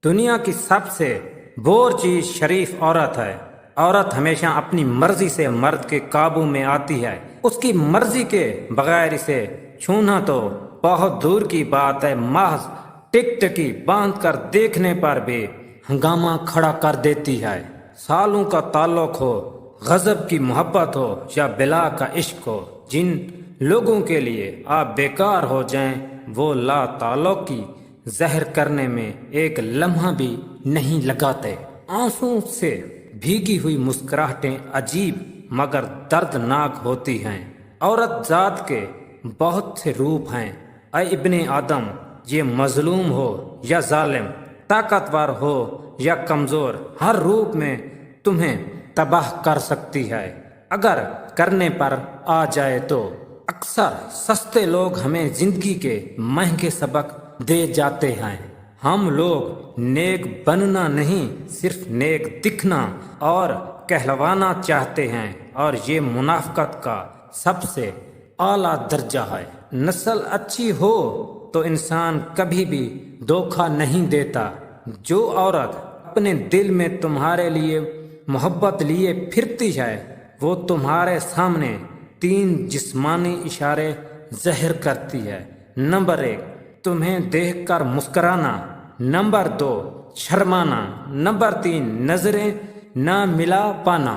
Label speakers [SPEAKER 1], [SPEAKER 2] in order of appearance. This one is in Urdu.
[SPEAKER 1] دنیا کی سب سے بور چیز شریف عورت ہے۔ عورت ہمیشہ اپنی مرضی سے مرد کے قابو میں آتی ہے، اس کی مرضی کے بغیر اسے چھونا تو بہت دور کی بات ہے، محض ٹک ٹکی باندھ کر دیکھنے پر بھی ہنگامہ کھڑا کر دیتی ہے۔ سالوں کا تعلق ہو، غضب کی محبت ہو یا بلا کا عشق ہو، جن لوگوں کے لیے آپ بیکار ہو جائیں وہ لا تعلق کی زہر کرنے میں ایک لمحہ بھی نہیں لگاتے۔ آنسوں سے بھیگی ہوئی مسکراہٹیں عجیب مگر دردناک ہوتی ہیں۔ عورت ذات کے بہت سے روپ ہیں، اے ابن آدم، یہ مظلوم ہو یا ظالم، طاقتور ہو یا کمزور، ہر روپ میں تمہیں تباہ کر سکتی ہے اگر کرنے پر آ جائے تو۔ اکثر سستے لوگ ہمیں زندگی کے مہنگے سبق دے جاتے ہیں۔ ہم لوگ نیک بننا نہیں، صرف نیک دکھنا اور کہلوانا چاہتے ہیں، اور یہ منافقت کا سب سے اعلیٰ درجہ ہے۔ نسل اچھی ہو تو انسان کبھی بھی دھوکہ نہیں دیتا۔ جو عورت اپنے دل میں تمہارے لیے محبت لیے پھرتی ہے وہ تمہارے سامنے 3 جسمانی اشارے ظاہر کرتی ہے۔ نمبر 1، تمہیں دیکھ کر مسکرانا۔ نمبر 2، شرمانا۔ نمبر 3، نظریں نہ ملا پانا۔